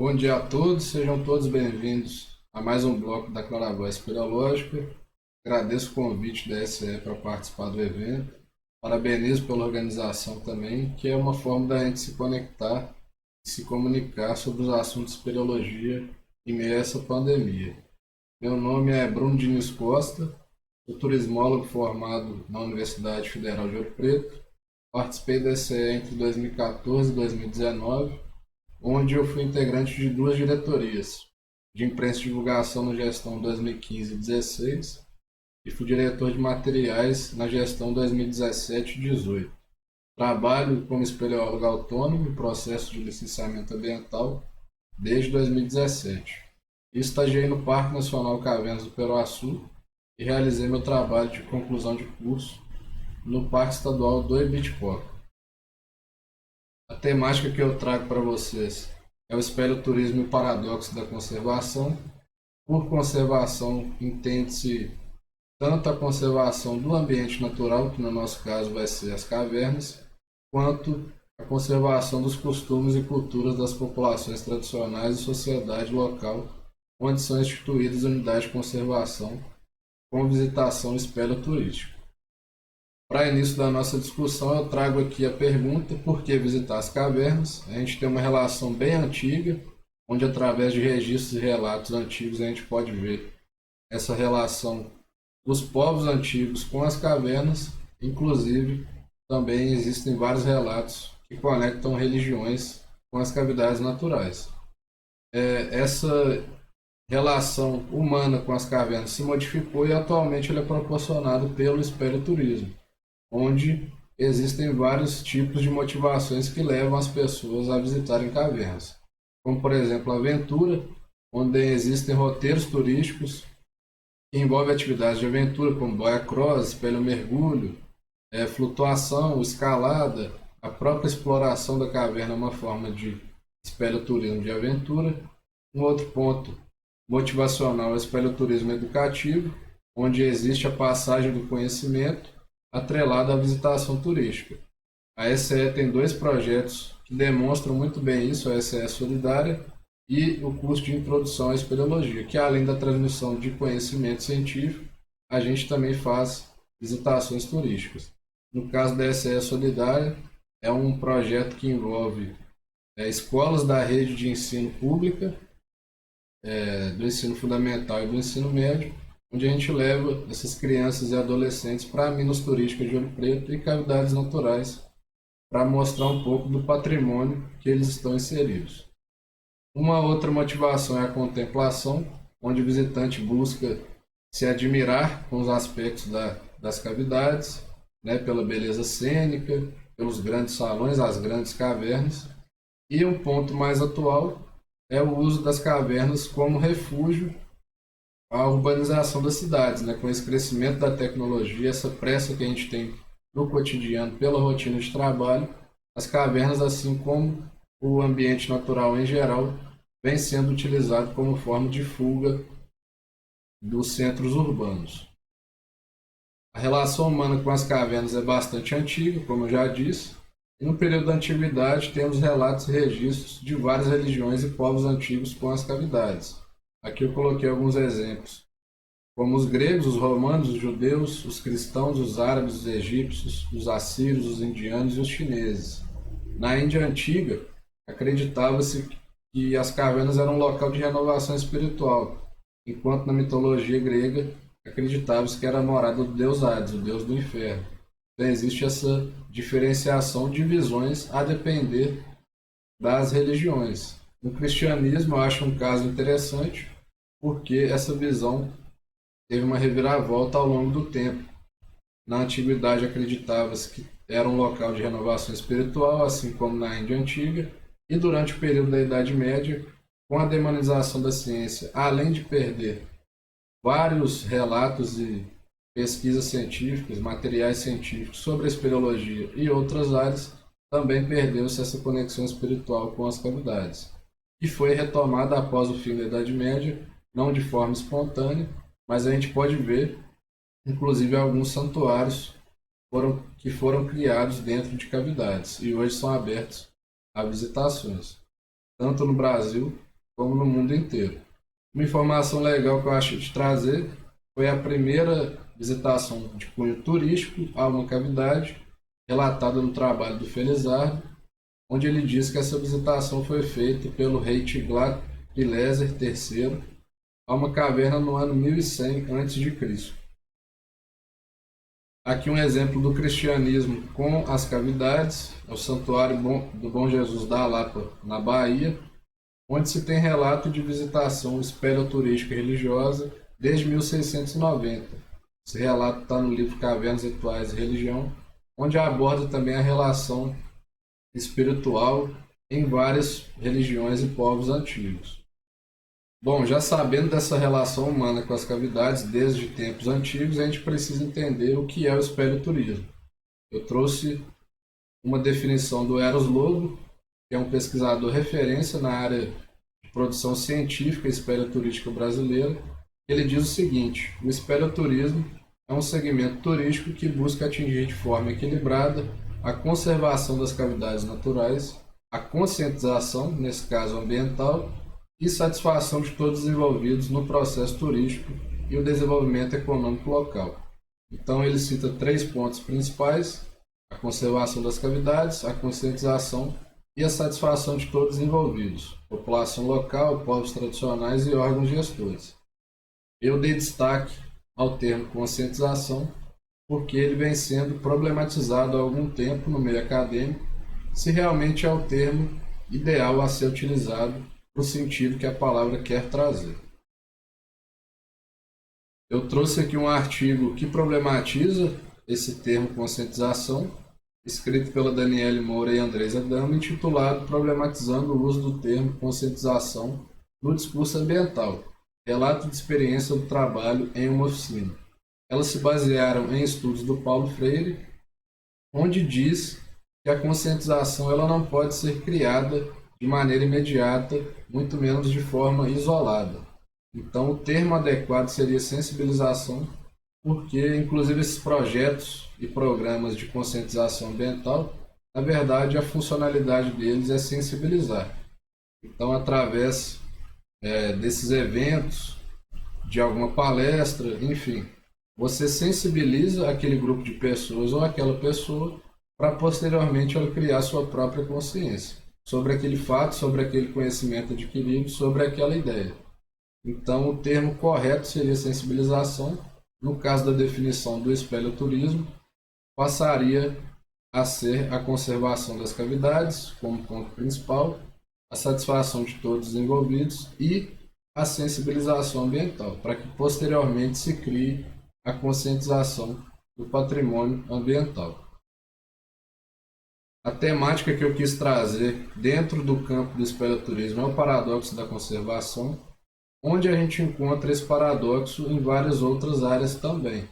Bom dia a todos, sejam todos bem-vindos a mais um bloco da Claraboia Espeleológica. Agradeço o convite da SE para participar do evento. Parabenizo pela organização também, que é uma forma da gente se conectar e se comunicar sobre os assuntos de espeleologia em meio a essa pandemia. Meu nome é Bruno Diniz Costa, sou turismólogo formado na Universidade Federal de Ouro Preto. Participei da SE entre 2014 e 2019, onde eu fui integrante de duas diretorias, de imprensa e divulgação na gestão 2015 e 2016 e fui diretor de materiais na gestão 2017 e 2018. Trabalho como espeleólogo autônomo em processo de licenciamento ambiental desde 2017. Estagiei no Parque Nacional Cavernas do Peroaçu e realizei meu trabalho de conclusão de curso no Parque Estadual do Ibitipoca. A temática que eu trago para vocês é o espeleoturismo e o paradoxo da conservação. Por conservação, entende-se tanto a conservação do ambiente natural, que no nosso caso vai ser as cavernas, quanto a conservação dos costumes e culturas das populações tradicionais e sociedade local, onde são instituídas unidades de conservação com visitação espeleoturística. Para início da nossa discussão, eu trago aqui a pergunta: por que visitar as cavernas? A gente tem uma relação bem antiga, onde através de registros e relatos antigos a gente pode ver essa relação dos povos antigos com as cavernas. Inclusive, também existem vários relatos que conectam religiões com as cavidades naturais. Essa relação humana com as cavernas se modificou e atualmente ele é proporcionado pelo espeleoturismo, onde existem vários tipos de motivações que levam as pessoas a visitarem cavernas, como por exemplo a aventura, onde existem roteiros turísticos que envolvem atividades de aventura como boia cross, espelho mergulho, flutuação, escalada. A própria exploração da caverna é uma forma de espeleoturismo de aventura. Um outro ponto motivacional é o espeleoturismo educativo, onde existe a passagem do conhecimento atrelado à visitação turística. A SE tem dois projetos que demonstram muito bem isso: a SE Solidária e o curso de Introdução à Espeleologia, que além da transmissão de conhecimento científico, a gente também faz visitações turísticas. No caso da SE Solidária, é um projeto que envolve escolas da rede de ensino pública, do ensino fundamental e do ensino médio, onde a gente leva essas crianças e adolescentes para minas turísticas de Ouro Preto e cavidades naturais, para mostrar um pouco do patrimônio que eles estão inseridos. Uma outra motivação é a contemplação, onde o visitante busca se admirar com os aspectos das cavidades, pela beleza cênica, pelos grandes salões, as grandes cavernas. E um ponto mais atual é o uso das cavernas como refúgio à urbanização das cidades, com esse crescimento da tecnologia, essa pressa que a gente tem no cotidiano pela rotina de trabalho. As cavernas, assim como o ambiente natural em geral, vem sendo utilizado como forma de fuga dos centros urbanos. A relação humana com as cavernas é bastante antiga, como eu já disse, e no período da antiguidade temos relatos e registros de várias religiões e povos antigos com as cavidades. Aqui eu coloquei alguns exemplos, como os gregos, os romanos, os judeus, os cristãos, os árabes, os egípcios, os assírios, os indianos e os chineses. Na Índia antiga, acreditava-se que as cavernas eram um local de renovação espiritual, enquanto na mitologia grega acreditava-se que era a morada do deus Hades, o deus do inferno. Então existe essa diferenciação de visões a depender das religiões. No cristianismo eu acho um caso interessante, porque essa visão teve uma reviravolta ao longo do tempo. Na antiguidade acreditava-se que era um local de renovação espiritual, assim como na Índia antiga, e durante o período da Idade Média, com a demonização da ciência, além de perder vários relatos e pesquisas científicas, materiais científicos sobre a espeleologia e outras áreas, também perdeu-se essa conexão espiritual com as cavidades, que foi retomada após o fim da Idade Média, não de forma espontânea, mas a gente pode ver, inclusive, alguns santuários que foram criados dentro de cavidades e hoje são abertos a visitações, tanto no Brasil como no mundo inteiro. Uma informação legal que eu acho de trazer foi a primeira visitação de cunho turístico a uma cavidade, relatada no trabalho do Felizardo, onde ele diz que essa visitação foi feita pelo rei Tiglat-Pileser III a uma caverna no ano 1100 a.C. Aqui um exemplo do cristianismo com as cavidades, é o Santuário do Bom Jesus da Lapa, na Bahia, onde se tem relato de visitação espeleoturística religiosa desde 1690. Esse relato está no livro Cavernas Rituais e Religião, onde aborda também a relação espiritual em várias religiões e povos antigos. Bom, já sabendo dessa relação humana com as cavidades desde tempos antigos, a gente precisa entender o que é o espeleoturismo. Eu trouxe uma definição do Eros Lobo, que é um pesquisador referência na área de produção científica e espeleoturística brasileira. Ele diz o seguinte: o espeleoturismo é um segmento turístico que busca atingir de forma equilibrada a conservação das cavidades naturais, a conscientização, nesse caso ambiental, e satisfação de todos os envolvidos no processo turístico e o desenvolvimento econômico local. Então ele cita 3 pontos principais: a conservação das cavidades, a conscientização e a satisfação de todos os envolvidos, população local, povos tradicionais e órgãos gestores. Eu dei destaque ao termo conscientização porque ele vem sendo problematizado há algum tempo no meio acadêmico se realmente é o termo ideal a ser utilizado no sentido que a palavra quer trazer. Eu trouxe aqui um artigo que problematiza esse termo conscientização, escrito pela Daniele Moura e Andresa Dama, intitulado Problematizando o uso do termo conscientização no discurso ambiental, relato de experiência do trabalho em uma oficina. Elas se basearam em estudos do Paulo Freire, onde diz que a conscientização ela não pode ser criada de maneira imediata, muito menos de forma isolada. Então, o termo adequado seria sensibilização, porque, inclusive, esses projetos e programas de conscientização ambiental, na verdade, a funcionalidade deles é sensibilizar. Então, através desses eventos, de alguma palestra, enfim, você sensibiliza aquele grupo de pessoas ou aquela pessoa para, posteriormente, ela criar sua própria consciência sobre aquele fato, sobre aquele conhecimento adquirido, sobre aquela ideia. Então, o termo correto seria sensibilização. No caso da definição do espeleoturismo, passaria a ser a conservação das cavidades como ponto principal, a satisfação de todos os envolvidos e a sensibilização ambiental, para que posteriormente se crie a conscientização do patrimônio ambiental. A temática que eu quis trazer dentro do campo do espeleoturismo é o paradoxo da conservação, onde a gente encontra esse paradoxo em várias outras áreas também.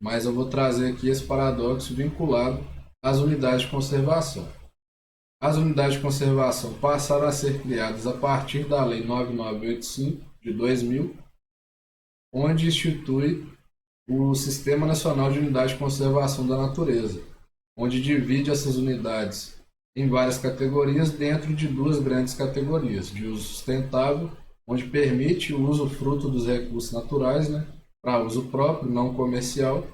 Mas eu vou trazer aqui esse paradoxo vinculado às unidades de conservação. As unidades de conservação passaram a ser criadas a partir da Lei 9985 de 2000, onde institui o Sistema Nacional de Unidades de Conservação da Natureza, onde divide essas unidades em várias categorias dentro de 2 grandes categorias: de uso sustentável, onde permite o uso fruto dos recursos naturais, para uso próprio, não comercial,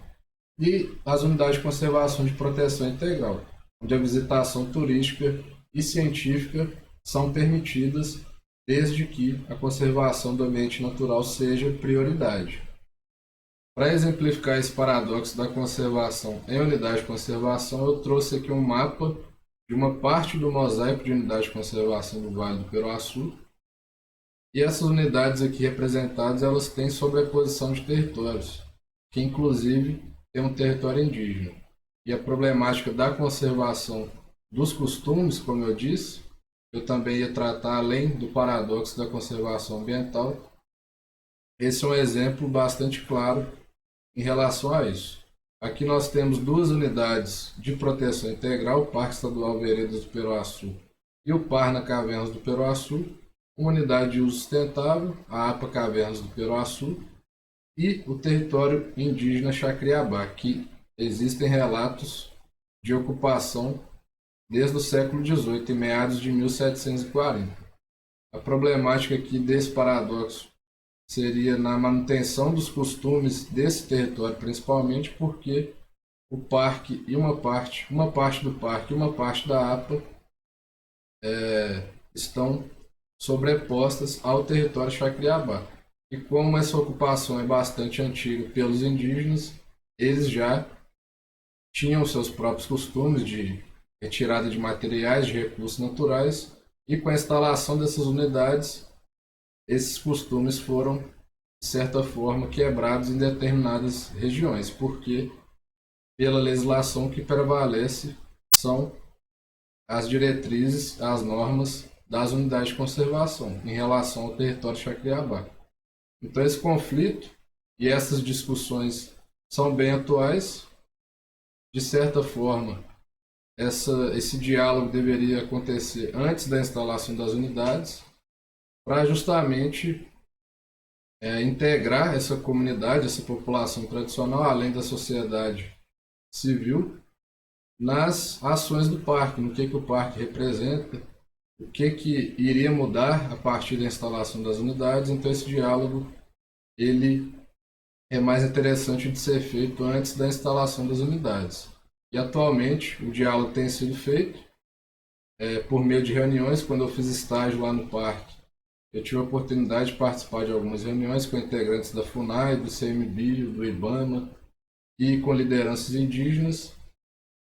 e as unidades de conservação de proteção integral, onde a visitação turística e científica são permitidas desde que a conservação do ambiente natural seja prioridade. Para exemplificar esse paradoxo da conservação em unidade de conservação, eu trouxe aqui um mapa de uma parte do mosaico de unidade de conservação do Vale do Peroaçu. E essas unidades aqui representadas, elas têm sobreposição de territórios, que inclusive tem um território indígena. E a problemática da conservação dos costumes, como eu disse, eu também ia tratar além do paradoxo da conservação ambiental. Esse é um exemplo bastante claro em relação a isso. Aqui nós temos 2 unidades de proteção integral, o Parque Estadual Veredas do Peroaçu e o Parna Cavernas do Peroaçu, uma unidade de uso sustentável, a APA Cavernas do Peroaçu, e o território indígena Chacriabá, que existem relatos de ocupação desde o século XVIII, em meados de 1740. A problemática aqui desse paradoxo seria na manutenção dos costumes desse território, principalmente porque o parque e uma parte do parque e uma parte da APA estão sobrepostas ao território Chacriabá. E como essa ocupação é bastante antiga pelos indígenas, eles já tinham seus próprios costumes de retirada de materiais, de recursos naturais, e com a instalação dessas unidades, esses costumes foram, de certa forma, quebrados em determinadas regiões, porque pela legislação que prevalece são as diretrizes, as normas das unidades de conservação em relação ao território Chacriabá. Então esse conflito e essas discussões são bem atuais. De certa forma, esse diálogo deveria acontecer antes da instalação das unidades, para justamente integrar essa comunidade, essa população tradicional, além da sociedade civil, nas ações do parque, no que o parque representa, o que iria mudar a partir da instalação das unidades. Então esse diálogo ele é mais interessante de ser feito antes da instalação das unidades. E atualmente o diálogo tem sido feito por meio de reuniões. Quando eu fiz estágio lá no parque, eu tive a oportunidade de participar de algumas reuniões com integrantes da FUNAI, do CMBio, do IBAMA e com lideranças indígenas,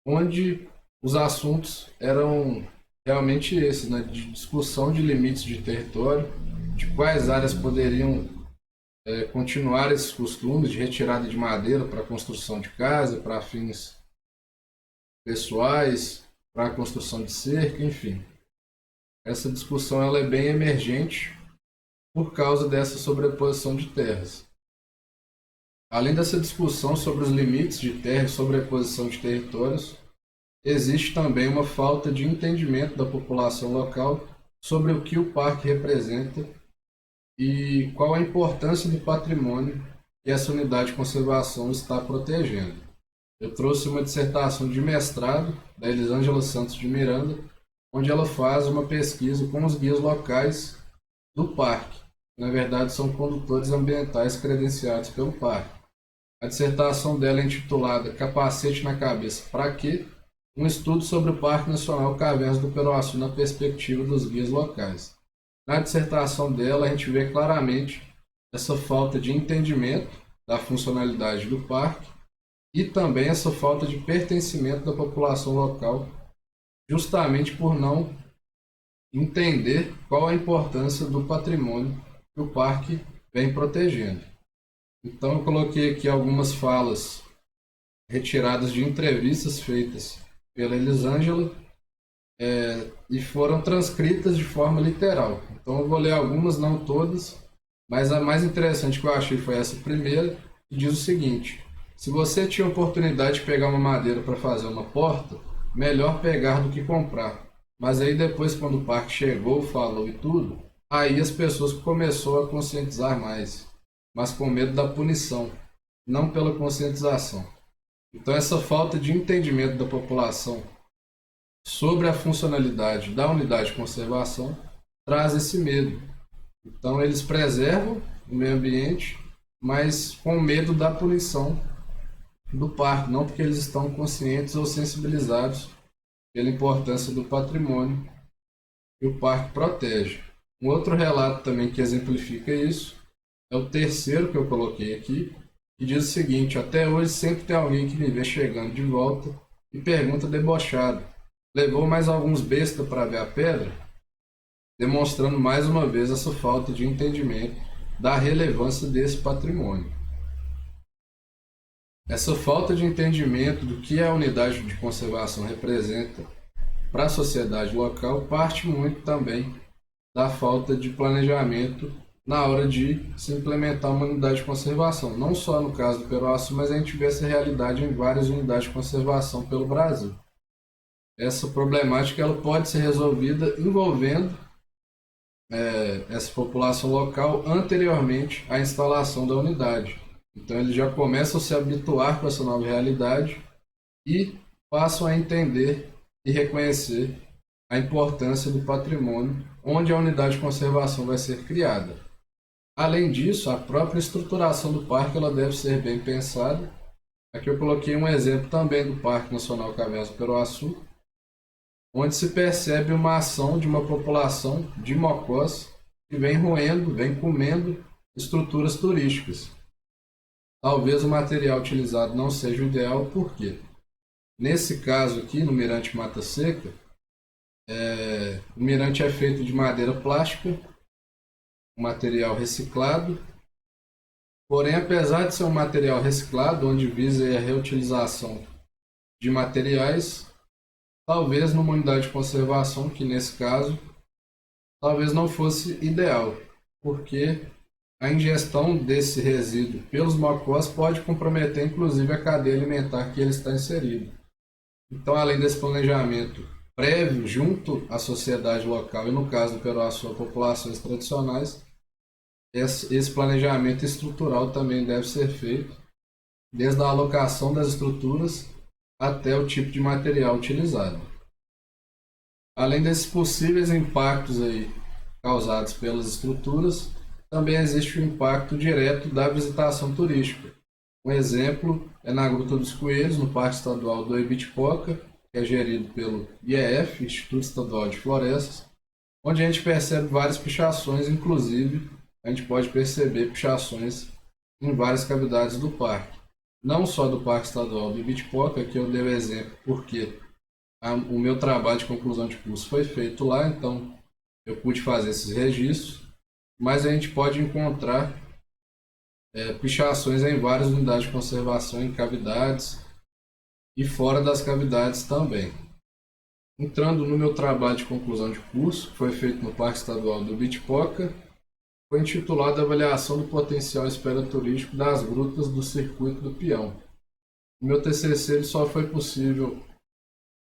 onde os assuntos eram realmente esses, né, de discussão de limites de território, de quais áreas poderiam continuar esses costumes de retirada de madeira para a construção de casa, para fins pessoais, para a construção de cerca, enfim. Essa discussão ela é bem emergente por causa dessa sobreposição de terras. Além dessa discussão sobre os limites de terra e sobreposição de territórios, existe também uma falta de entendimento da população local sobre o que o parque representa e qual a importância do patrimônio que essa unidade de conservação está protegendo. Eu trouxe uma dissertação de mestrado da Elisângela Santos de Miranda, onde ela faz uma pesquisa com os guias locais do parque. Na verdade, são condutores ambientais credenciados pelo parque. A dissertação dela é intitulada Capacete na Cabeça, pra quê? Um estudo sobre o Parque Nacional Cavernas do Peroaçu na perspectiva dos guias locais. Na dissertação dela, a gente vê claramente essa falta de entendimento da funcionalidade do parque e também essa falta de pertencimento da população local, justamente por não entender qual a importância do patrimônio que o parque vem protegendo. Então eu coloquei aqui algumas falas retiradas de entrevistas feitas pela Elisângela e foram transcritas de forma literal. Então eu vou ler algumas, não todas, mas a mais interessante que eu achei foi essa primeira, que diz o seguinte: se você tinha a oportunidade de pegar uma madeira para fazer uma porta, melhor pegar do que comprar. Mas aí depois, quando o parque chegou, falou e tudo, aí as pessoas começou a conscientizar mais, mas com medo da punição, não pela conscientização. Então essa falta de entendimento da população sobre a funcionalidade da unidade de conservação traz esse medo. Então eles preservam o meio ambiente, mas com medo da punição do parque, não porque eles estão conscientes ou sensibilizados pela importância do patrimônio que o parque protege. Um outro relato também que exemplifica isso é o terceiro que eu coloquei aqui, que diz o seguinte: até hoje sempre tem alguém que me vê chegando de volta e pergunta debochado: levou mais alguns bestas para ver a pedra? Demonstrando mais uma vez essa falta de entendimento da relevância desse patrimônio. Essa falta de entendimento do que a unidade de conservação representa para a sociedade local parte muito também da falta de planejamento na hora de se implementar uma unidade de conservação. Não só no caso do Peroaçu, mas a gente vê essa realidade em várias unidades de conservação pelo Brasil. Essa problemática ela pode ser resolvida envolvendo essa população local anteriormente à instalação da unidade. Então eles já começam a se habituar com essa nova realidade e passam a entender e reconhecer a importância do patrimônio onde a unidade de conservação vai ser criada. Além disso, a própria estruturação do parque ela deve ser bem pensada. Aqui eu coloquei um exemplo também do Parque Nacional Cavernas do Peroaçu, onde se percebe uma ação de uma população de mocós que vem roendo, vem comendo estruturas turísticas. Talvez o material utilizado não seja o ideal, por quê? Nesse caso aqui, no Mirante Mata Seca, o mirante é feito de madeira plástica, um material reciclado. Porém, apesar de ser um material reciclado, onde visa a reutilização de materiais, talvez numa unidade de conservação, que nesse caso, talvez não fosse ideal, porque a ingestão desse resíduo pelos mocós pode comprometer inclusive a cadeia alimentar que ele está inserido. Então, além desse planejamento prévio junto à sociedade local e, no caso do Peroaçu, populações tradicionais, esse planejamento estrutural também deve ser feito, desde a alocação das estruturas até o tipo de material utilizado. Além desses possíveis impactos aí causados pelas estruturas, também existe o impacto direto da visitação turística. Um exemplo é na Gruta dos Coelhos, no Parque Estadual do Ibitipoca, que é gerido pelo IEF, Instituto Estadual de Florestas, onde a gente percebe várias pichações, inclusive a gente pode perceber pichações em várias cavidades do parque. Não só do Parque Estadual do Ibitipoca, que eu dei o exemplo porque o meu trabalho de conclusão de curso foi feito lá, então eu pude fazer esses registros, mas a gente pode encontrar pichações em várias unidades de conservação, em cavidades e fora das cavidades também. Entrando no meu trabalho de conclusão de curso, que foi feito no Parque Estadual do Ibitipoca, foi intitulado Avaliação do Potencial Espeleturístico das Grutas do Circuito do Peão. O meu TCC só foi possível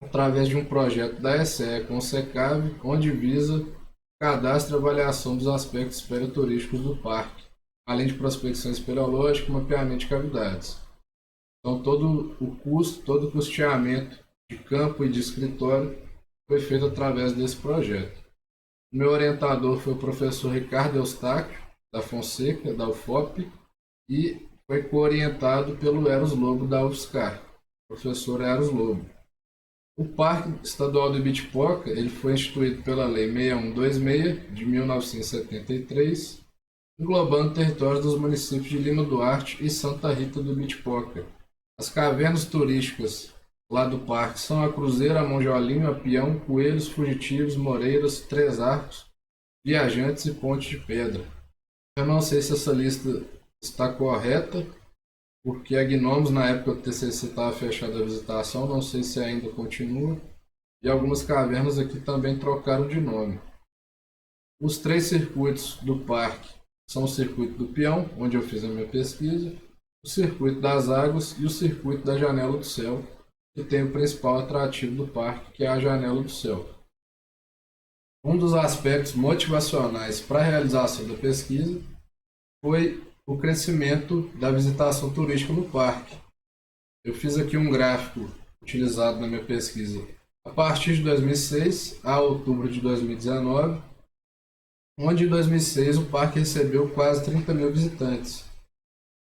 através de um projeto da ESEA com o SECAV, onde visa cadastro e avaliação dos aspectos espeleturísticos do parque, além de prospecção espeleológica e mapeamento de cavidades. Então, todo o custo, todo o custeamento de campo e de escritório foi feito através desse projeto. O meu orientador foi o professor Ricardo Eustáquio, da Fonseca, da UFOP, e foi co-orientado pelo Eros Lobo, da UFSCar, professor Eros Lobo. O Parque Estadual do Ibitipoca ele foi instituído pela Lei 6126, de 1973, englobando territórios dos municípios de Lima Duarte e Santa Rita do Ibitipoca. As cavernas turísticas lá do parque são a Cruzeiro, a Monjolinho, a Peão, Coelhos, Fugitivos, Moreiras, Três Arcos, Viajantes e Ponte de Pedra. Eu não sei se essa lista está correta, porque a Gnomos, na época do TCC, estava fechada a visitação, não sei se ainda continua, e algumas cavernas aqui também trocaram de nome. Os três circuitos do parque são o Circuito do Peão, onde eu fiz a minha pesquisa, o Circuito das Águas e o Circuito da Janela do Céu, que tem o principal atrativo do parque, que é a Janela do Céu. Um dos aspectos motivacionais para a realização da pesquisa foi o crescimento da visitação turística no parque. Eu fiz aqui um gráfico utilizado na minha pesquisa a partir de 2006 a outubro de 2019, onde em 2006 o parque recebeu quase 30 mil visitantes.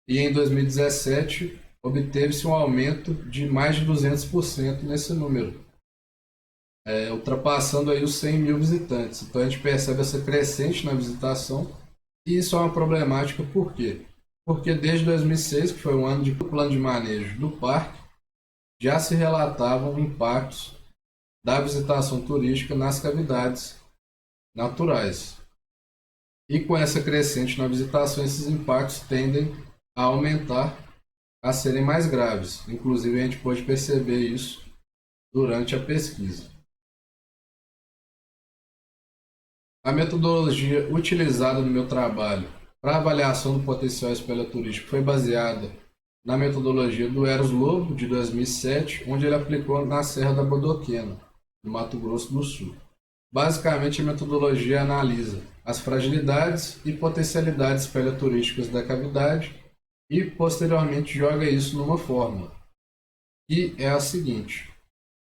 E em 2017 obteve-se um aumento de mais de 200% nesse número, ultrapassando aí os 100 mil visitantes. Então a gente percebe essa crescente na visitação, e isso é uma problemática por quê? Porque desde 2006, que foi o ano do plano de manejo do parque, já se relatavam impactos da visitação turística nas cavidades naturais. E com essa crescente na visitação, esses impactos tendem a aumentar, a serem mais graves. Inclusive, a gente pode perceber isso durante a pesquisa. A metodologia utilizada no meu trabalho para avaliação do potencial espeleturístico foi baseada na metodologia do Eros Lobo, de 2007, onde ele aplicou na Serra da Bodoquena, no Mato Grosso do Sul. Basicamente, a metodologia analisa as fragilidades e potencialidades espeleturísticas da cavidade e, posteriormente, joga isso numa fórmula, que é a seguinte.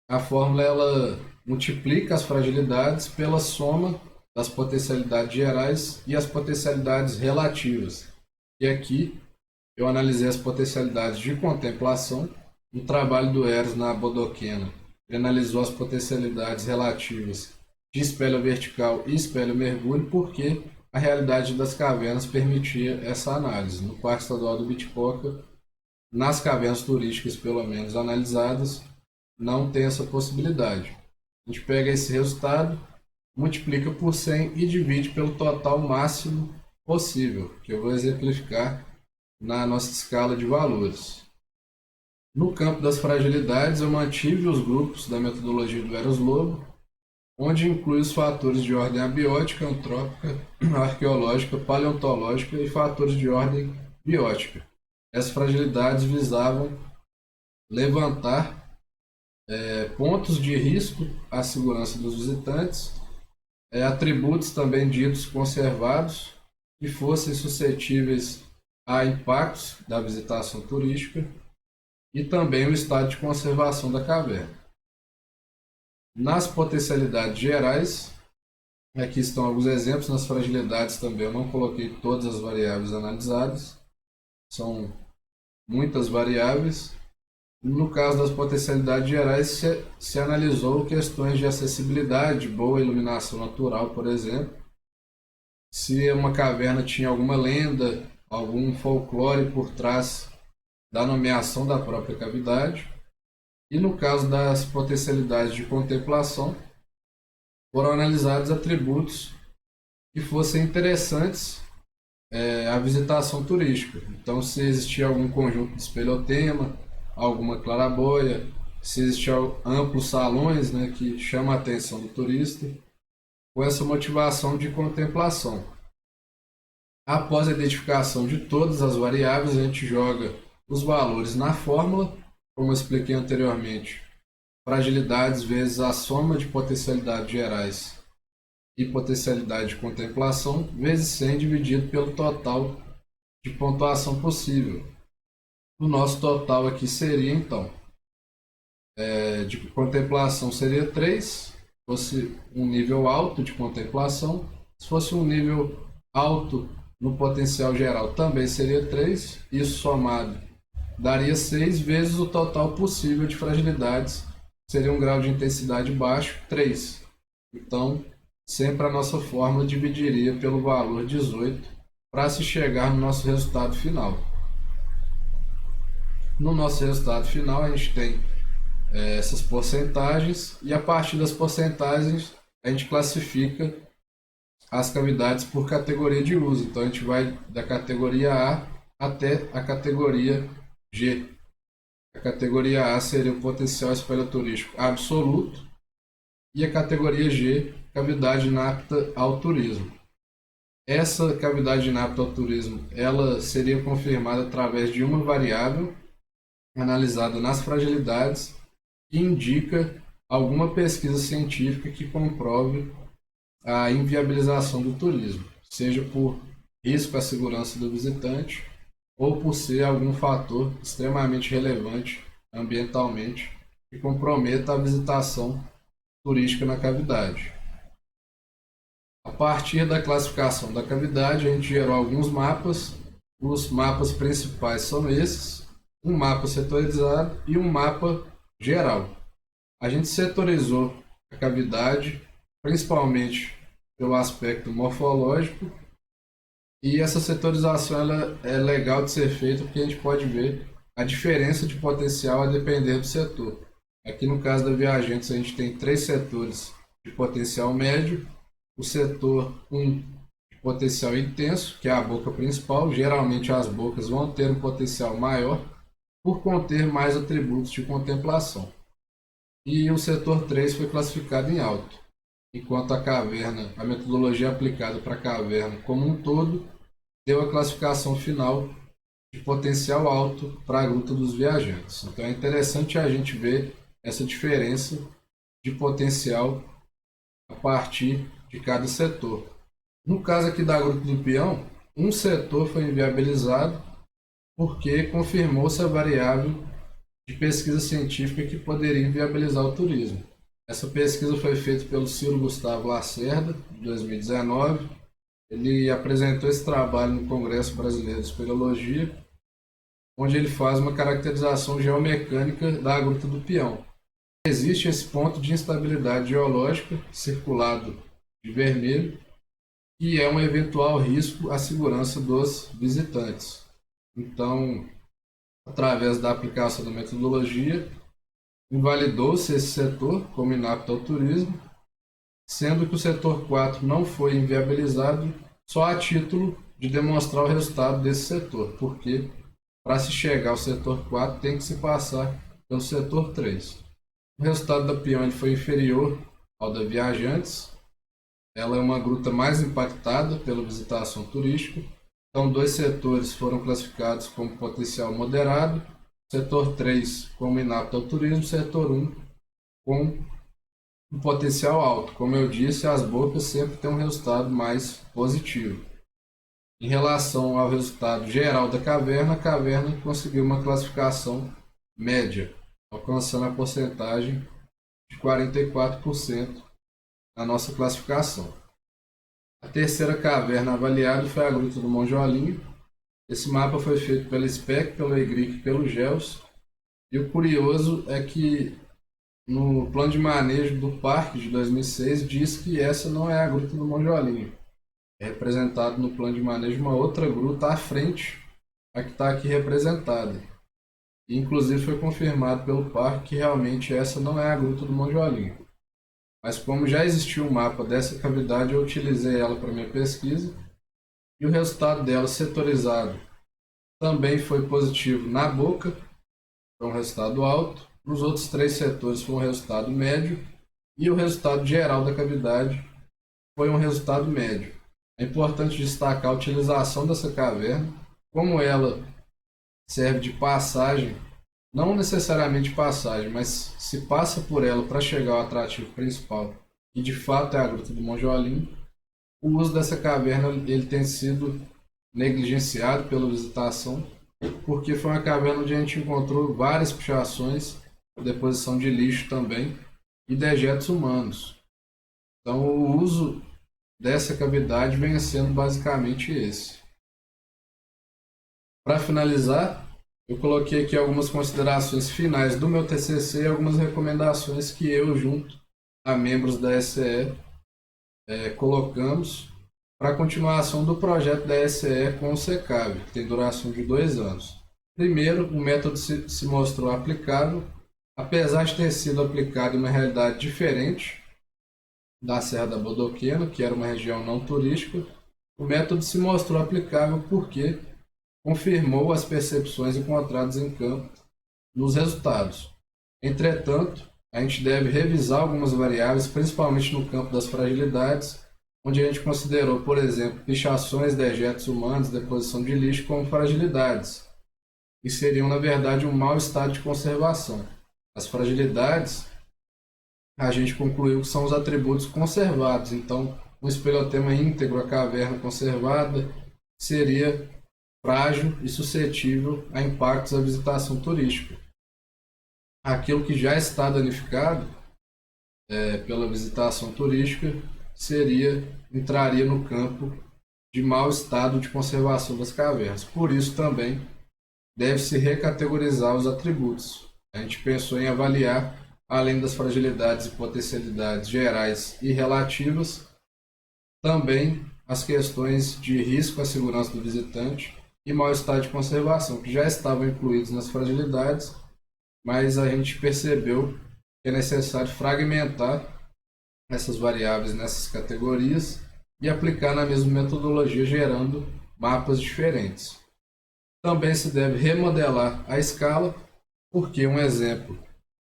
A fórmula ela multiplica as fragilidades pela soma das potencialidades gerais e as potencialidades relativas. E aqui eu analisei as potencialidades de contemplação no trabalho do Eros na Bodoquena. Ele analisou as potencialidades relativas de espelho vertical e espelho mergulho porque a realidade das cavernas permitia essa análise. No Parque Estadual do Bitipoca, nas cavernas turísticas, pelo menos analisadas, não tem essa possibilidade. A gente pega esse resultado, multiplica por 100 e divide pelo total máximo possível, que eu vou exemplificar na nossa escala de valores. No campo das fragilidades, eu mantive os grupos da metodologia do Eros Lobo, onde inclui os fatores de ordem abiótica, antrópica, arqueológica, paleontológica e fatores de ordem biótica. Essas fragilidades visavam levantar pontos de risco à segurança dos visitantes, atributos também ditos conservados que fossem suscetíveis a impactos da visitação turística e também o estado de conservação da caverna. Nas potencialidades gerais, aqui estão alguns exemplos. Nas fragilidades também eu não coloquei todas as variáveis analisadas, são muitas variáveis. No caso das potencialidades gerais, se analisou questões de acessibilidade, boa iluminação natural, por exemplo, se uma caverna tinha alguma lenda, algum folclore por trás da nomeação da própria cavidade. E no caso das potencialidades de contemplação, foram analisados atributos que fossem interessantes à visitação turística. Então, se existia algum conjunto de espelhotema, alguma claraboia, se existiam amplos salões, né, que chamam a atenção do turista, com essa motivação de contemplação. Após a identificação de todas as variáveis, a gente joga os valores na fórmula, como eu expliquei anteriormente, fragilidades vezes a soma de potencialidades gerais e potencialidade de contemplação, vezes 100 dividido pelo total de pontuação possível. O nosso total aqui seria, então, de contemplação seria 3, se fosse um nível alto de contemplação. Se fosse um nível alto no potencial geral, também seria 3. Isso somado daria 6 vezes o total possível de fragilidades, seria um grau de intensidade baixo, 3. Então, sempre a nossa fórmula dividiria pelo valor 18 para se chegar no nosso resultado final. No nosso resultado final, a gente tem essas porcentagens e a partir das porcentagens a gente classifica as cavidades por categoria de uso. Então, a gente vai da categoria A até a categoria G. A categoria A seria o potencial espelhoturístico absoluto e a categoria G, cavidade inapta ao turismo. Essa cavidade inapta ao turismo, ela seria confirmada através de uma variável analisada nas fragilidades que indica alguma pesquisa científica que comprove a inviabilização do turismo, seja por risco à segurança do visitante ou por ser algum fator extremamente relevante ambientalmente que comprometa a visitação turística na cavidade. A partir da classificação da cavidade, a gente gerou alguns mapas. Os mapas principais são esses: um mapa setorizado e um mapa geral. A gente setorizou a cavidade principalmente pelo aspecto morfológico, e essa setorização ela é legal de ser feita porque a gente pode ver a diferença de potencial a depender do setor. Aqui no caso da Viajantes a gente tem 3 setores de potencial médio, o setor 1 de potencial intenso, que é a boca principal. Geralmente as bocas vão ter um potencial maior por conter mais atributos de contemplação. E o setor 3 foi classificado em alto, enquanto a caverna, a metodologia aplicada para a caverna como um todo, deu a classificação final de potencial alto para a Gruta dos Viajantes. Então é interessante a gente ver essa diferença de potencial a partir de cada setor. No caso aqui da Gruta do Peão, um setor foi inviabilizado porque confirmou-se a variável de pesquisa científica que poderia inviabilizar o turismo. Essa pesquisa foi feita pelo Ciro Gustavo Lacerda, de 2019. Ele apresentou esse trabalho no Congresso Brasileiro de Espeleologia, onde ele faz uma caracterização geomecânica da Gruta do Peão. Existe esse ponto de instabilidade geológica, circulado de vermelho, que é um eventual risco à segurança dos visitantes. Então, através da aplicação da metodologia, invalidou-se esse setor como inapto ao turismo, sendo que o setor 4 não foi inviabilizado só a título de demonstrar o resultado desse setor, porque para se chegar ao setor 4 tem que se passar pelo setor 3. O resultado da Peão foi inferior ao da Viajantes. Ela é uma gruta mais impactada pela visitação turística. Então, dois setores foram classificados como potencial moderado, setor 3 como inapto ao turismo, setor 1 com um potencial alto. Como eu disse, as bocas sempre têm um resultado mais positivo. Em relação ao resultado geral da caverna, a caverna conseguiu uma classificação média, alcançando a porcentagem de 44% na nossa classificação. A terceira caverna avaliada foi a Gruta do Monjolinho. Esse mapa foi feito pela SPEC, pelo EGRIC e pelo GEOS. E o curioso é que no plano de manejo do parque de 2006 diz que essa não é a Gruta do Monjolinho. É representado no plano de manejo uma outra gruta à frente, a que está aqui representada. E, inclusive foi confirmado pelo parque que realmente essa não é a Gruta do Monjolinho. Mas como já existiu um mapa dessa cavidade, eu utilizei ela para minha pesquisa. E o resultado dela setorizado também foi positivo na boca, foi um resultado alto. Nos outros três setores foi um resultado médio. E o resultado geral da cavidade foi um resultado médio. É importante destacar a utilização dessa caverna, como ela serve de passagem, não necessariamente passagem, mas se passa por ela para chegar ao atrativo principal, que de fato é a Gruta do Monjolinho. O uso dessa caverna ele tem sido negligenciado pela visitação, porque foi uma caverna onde a gente encontrou várias pichações, deposição de lixo também e dejetos humanos. Então o uso dessa cavidade vem sendo basicamente esse. Para finalizar, eu coloquei aqui algumas considerações finais do meu TCC e algumas recomendações que eu, junto a membros da SCE, colocamos para a continuação do projeto da SCE com o SECAV, que tem duração de 2 anos. Primeiro, o método se mostrou aplicável, apesar de ter sido aplicado em uma realidade diferente da Serra da Bodoquena, que era uma região não turística. O método se mostrou aplicável porque confirmou as percepções encontradas em campo nos resultados. Entretanto, a gente deve revisar algumas variáveis, principalmente no campo das fragilidades, onde a gente considerou, por exemplo, pichações, dejetos humanos, deposição de lixo como fragilidades, que seriam, na verdade, um mau estado de conservação. As fragilidades, a gente concluiu que são os atributos conservados. Então, um espeleotema íntegro, a caverna conservada, seria frágil e suscetível a impactos da visitação turística. Aquilo que já está danificado pela visitação turística entraria no campo de mau estado de conservação das cavernas. Por isso também deve-se recategorizar os atributos. A gente pensou em avaliar, além das fragilidades e potencialidades gerais e relativas, também as questões de risco à segurança do visitante e mau estado de conservação, que já estavam incluídos nas fragilidades, mas a gente percebeu que é necessário fragmentar essas variáveis nessas categorias e aplicar na mesma metodologia, gerando mapas diferentes. Também se deve remodelar a escala, porque, um exemplo,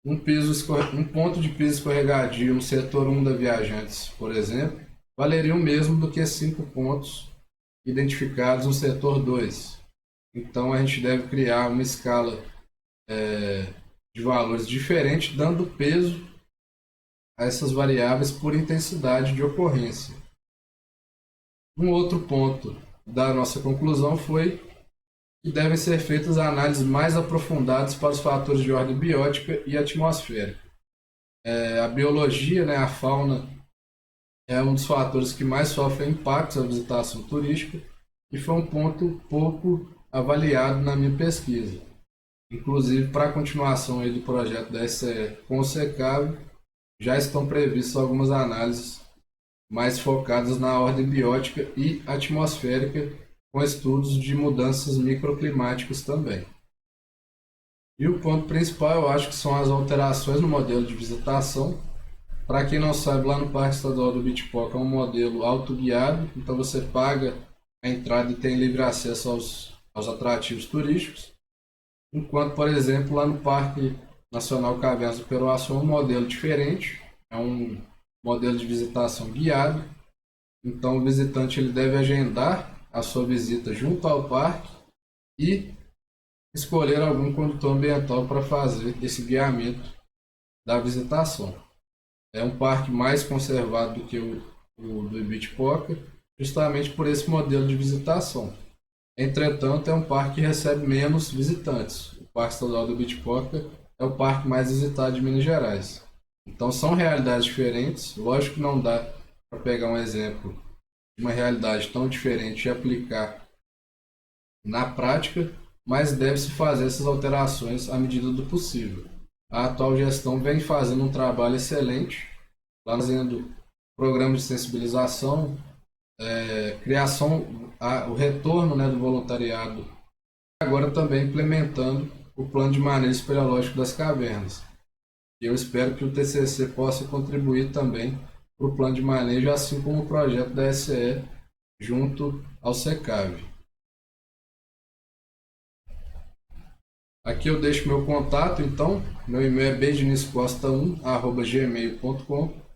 um ponto de piso escorregadio no setor 1 da Viajantes, por exemplo, valeria o mesmo do que 5 pontos identificados no setor 2. Então a gente deve criar uma escala de valores diferente, dando peso a essas variáveis por intensidade de ocorrência. Um outro ponto da nossa conclusão foi que devem ser feitas análises mais aprofundadas para os fatores de ordem biótica e atmosférica. A biologia, né, a fauna, é um dos fatores que mais sofre impactos à visitação turística e foi um ponto pouco avaliado na minha pesquisa. Inclusive, para a continuação aí do projeto da SCE com o SECAV, já estão previstas algumas análises mais focadas na ordem biótica e atmosférica, com estudos de mudanças microclimáticas também. E o ponto principal, eu acho que são as alterações no modelo de visitação. Para quem não sabe, lá no Parque Estadual do Bitpoca é um modelo autoguiado, então você paga a entrada e tem livre acesso aos atrativos turísticos. Enquanto, por exemplo, lá no Parque Nacional Cavernas do Peroaçu é um modelo diferente, é um modelo de visitação guiado. Então o visitante ele deve agendar a sua visita junto ao parque e escolher algum condutor ambiental para fazer esse guiamento da visitação. É um parque mais conservado do que o do Ibitipoca, justamente por esse modelo de visitação. Entretanto, é um parque que recebe menos visitantes. O Parque Estadual do Ibitipoca é o parque mais visitado de Minas Gerais. Então, são realidades diferentes. Lógico que não dá para pegar um exemplo de uma realidade tão diferente e aplicar na prática, mas deve-se fazer essas alterações à medida do possível. A atual gestão vem fazendo um trabalho excelente, fazendo programas de sensibilização, criação, o retorno, né, do voluntariado, agora também implementando o plano de manejo espeleológico das cavernas. E eu espero que o TCC possa contribuir também para o plano de manejo, assim como o projeto da SCE junto ao SECAV. Aqui eu deixo meu contato, então, meu e-mail é bdiniscosta1@gmail.com.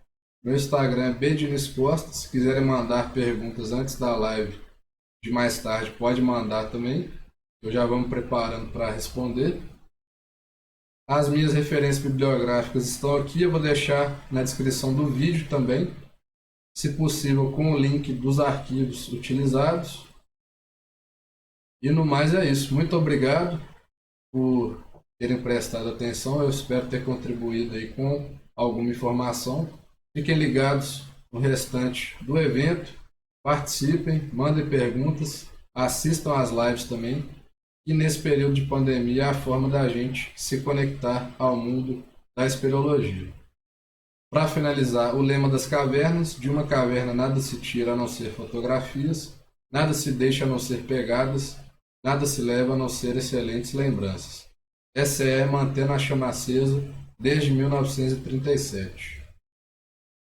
Meu Instagram é bdiniscosta. Se quiserem mandar perguntas antes da live de mais tarde, pode mandar também. Eu já vou me preparando para responder. As minhas referências bibliográficas estão aqui, eu vou deixar na descrição do vídeo também, se possível com o link dos arquivos utilizados. E no mais é isso. Muito obrigado por terem prestado atenção. Eu espero ter contribuído aí com alguma informação. Fiquem ligados no restante do evento. Participem, mandem perguntas, assistam às lives também. E nesse período de pandemia é a forma da gente se conectar ao mundo da espeleologia. Para finalizar, o lema das cavernas: de uma caverna nada se tira a não ser fotografias, nada se deixa a não ser pegadas, nada se leva a não ser excelentes lembranças. SCE mantendo a chama acesa desde 1937.